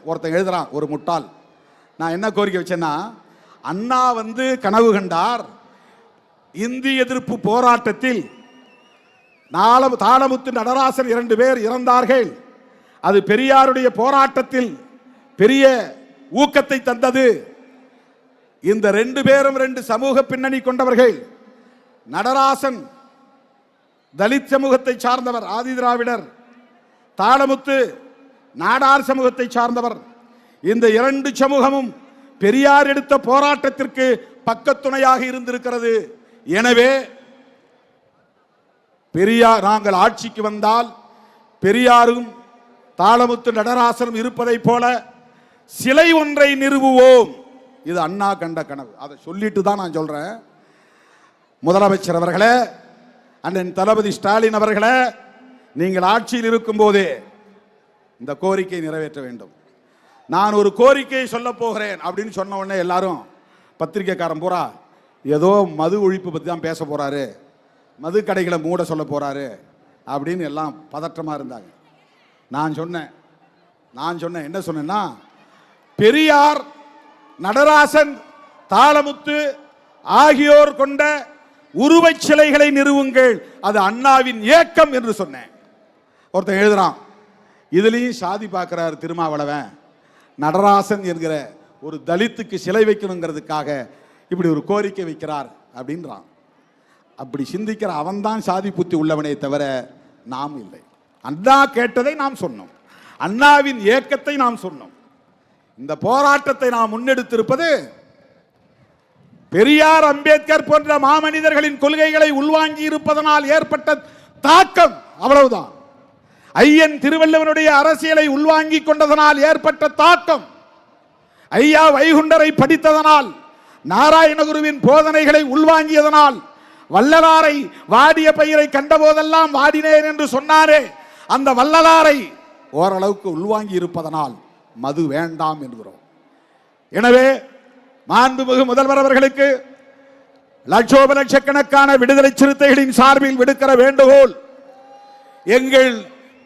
ஒருத்தன் எழுதுறான், ஒரு முட்டாள். நான் என்ன கோரிக்கை வச்சேன்னா, அண்ணா கனவு கண்டார், இந்தி எதிர்ப்பு போராட்டத்தில் தாளமுத்து நடராசன் 2 பேர் இறந்தார்கள், அது பெரியாருடைய போராட்டத்தில் பெரிய ஊக்கத்தை தந்தது. இந்த 2 பேரும் 2 சமூக பின்னணி கொண்டவர்கள். நடராசன் தலித் சமூகத்தை சார்ந்தவர், ஆதி திராவிடர். தாளமுத்து நாடார் சமூகத்தை சார்ந்தவர். இந்த 2 சமூகமும் பெரியார் எடுத்த போராட்டத்திற்கு பக்கத்துணையாக இருந்திருக்கிறது. எனவே பெரியார் நாங்கள் ஆட்சிக்கு வந்தால் பெரியாரும் தாளமுத்து நடராசனும் இருப்பதை போல சிலை ஒன்றை நிறுவுவோம். இது அண்ணா கண்ட கனவு. அதை சொல்லிட்டு தான் நான் சொல்றேன். முதலமைச்சர் அவர்களே, அண்ணன் தளபதி ஸ்டாலின் அவர்களே, நீங்கள் ஆட்சியில் இருக்கும் போதே இந்த கோரிக்கை நிறைவேற்ற வேண்டும். நான் ஒரு கோரிக்கையை சொல்ல போகிறேன் அப்படின்னு சொன்ன உடனே எல்லாரும் பத்திரிகைக்காரன் பூரா ஏதோ மது ஒழிப்பு பற்றி தான் பேச போறாரு, மது கடைகளை மூட சொல்ல போறாரு அப்படின்னு எல்லாம் பதற்றமா இருந்தாங்க. நான் சொன்னேன் என்ன சொன்னேன்னா, பெரியார், நடராசன், தாளமுத்து ஆகியோர் கொண்ட உருவச் சிலைகளை நிறுவுங்கள், அது அண்ணாவின் இயக்கம் என்று சொன்னேன். ஒருத்தன் எழுதுறான், இதுலயும் சாதி பார்க்கிறார் திருமாவளவன், நடராசன் என்கிற ஒரு தலித்துக்கு சிலை வைக்கணுங்கிறதுக்காக இப்படி ஒரு கோரிக்கை வைக்கிறார் அப்படின்றான். அப்படி சிந்திக்கிற அவன் தான் சாதி புத்தி உள்ளவனே தவிர நாம் இல்லை. அண்ணா கேட்டதை நாம் சொன்னோம், அண்ணாவின் இயக்கத்தை நாம் சொன்னோம். இந்த போராட்டத்தை நாம் முன்னெடுத்திருப்பது பெரியார், அம்பேத்கர் போன்ற மாமனிதர்களின் கொள்கைகளை உள்வாங்கி இருப்பதனால் ஏற்பட்ட தாக்கம், அவ்வளவுதான். ஐயன் திருவள்ளுவனுடைய அரசியலை உள்வாங்கி கொண்டதனால் ஏற்பட்ட தாக்கம், ஐயா வைகுண்டரை படித்ததனால், நாராயணகுருவின் போதனைகளை உள்வாங்கியதனால், வள்ளலாரை வாடிய பயிரை கண்டபோதெல்லாம் வாடினேன் என்று சொன்னாரே, அந்த வள்ளலாரை ஓரளவுக்கு உள்வாங்கி இருப்பதனால் மது வேண்டாம் என்கிறோம். எனவே மாண்புமிகு முதல்வர் அவர்களுக்கு லட்சோப லட்சக்கணக்கான விடுதலை சிறுத்தைகளின் சார்பில் விடுக்கிற வேண்டுகோள், எங்கள்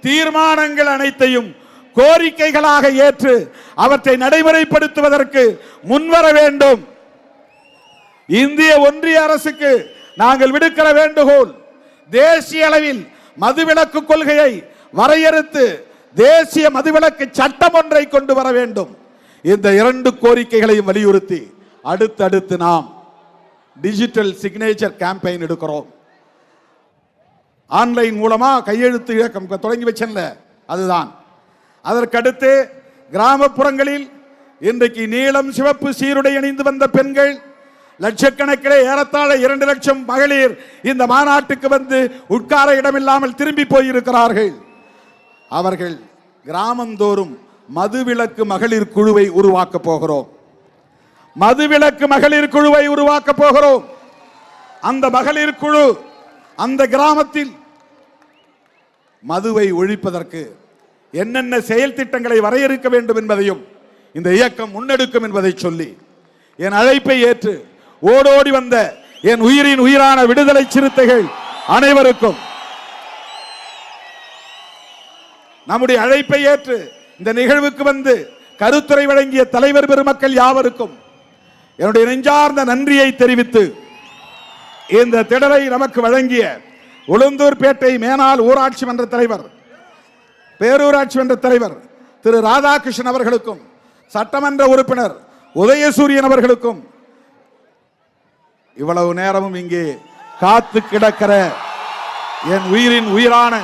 தீர்மானங்கள் அனைத்தையும் கோரிக்கைகளாக ஏற்று அவற்றை நடைமுறைப்படுத்துவதற்கு முன்வர வேண்டும். இந்திய ஒன்றிய அரசுக்கு நாங்கள் விடுக்கிற வேண்டுகோள், தேசிய அளவில் மதுவிலக்கு கொள்கையை வரையறுத்து தேசிய மதுவிலக்கு சட்டம் ஒன்றை கொண்டு வர வேண்டும். இந்த 2 கோரிக்கைகளையும் வலியுறுத்தி அடுத்தடுத்து நாம் டிஜிட்டல் சிக்னேச்சர் கேம்பெயின் எடுக்கிறோம். ஆன்லைன் மூலமா கையெழுத்து இயக்கம் தொடங்கி வச்சேன்ல, அதுதான். அதற்கடுத்து கிராமப்புறங்களில் இன்றைக்கு நீலம் சிவப்பு சீருடை அணிந்து வந்த பெண்கள் லட்சக்கணக்கிலே, ஏறத்தாழ 2 லட்சம் மகளிர் இந்த மாநாட்டுக்கு வந்து உட்கார இடமில்லாமல் திரும்பி போயிருக்கிறார்கள். அவர்கள் கிராமந்தோறும் மதுவிலக்கு மகளிர் குழுவை உருவாக்க போகிறோம். மதுவிலக்கு மகளிர் குழுவை உருவாக்க போகிறோம். அந்த மகளிர் குழு அந்த கிராமத்தில் மதுவை ஒழிப்பதற்கு என்னென்ன செயல் திட்டங்களை வரையறுக்க வேண்டும் என்பதையும் இந்த இயக்கம் முன்னெடுக்கும் என்பதை சொல்லி என் அழைப்பை ஏற்று ஓடோடி வந்த என் உயிரின் உயிரான விடுதலை சிறுத்தைகள் அனைவருக்கும், நம்முடைய அழைப்பை ஏற்று இந்த நிகழ்வுக்கு வந்து கருத்துரை வழங்கிய தலைவர் பெருமக்கள் யாவருக்கும் என்னுடைய நெஞ்சார்ந்த நன்றியை தெரிவித்து, இந்த திடலை நமக்கு வழங்கிய உளுந்தூர்பேட்டை மேனாள் ஊராட்சி மன்ற தலைவர், பேரூராட்சி மன்ற தலைவர் திரு ராதாகிருஷ்ணன் அவர்களுக்கும், சட்டமன்ற உறுப்பினர் உதயசூரியன் அவர்களுக்கும், இவ்வளவு நேரமும் இங்கே காத்து கிடக்கிற என் உயிரின் உயிரான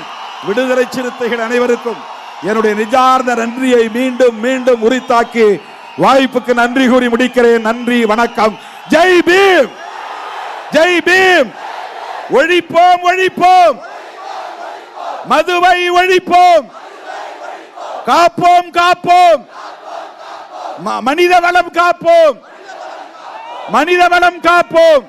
விடுதலை சிறுத்தைகள் அனைவருக்கும் என்னுடைய நிஜார்ந்த நன்றியை மீண்டும் மீண்டும் உரித்தாக்கி வாய்ப்புக்கு நன்றி கூறி முடிக்கிறேன். நன்றி, வணக்கம். ஜெய் பீம், ஜெய் பீம். ஒழிப்போம், ஒழிப்போம், மதுவை ஒழிப்போம், காப்போம், காப்போம், மனித வளம் காப்போம், மனித வளம் காப்போம்.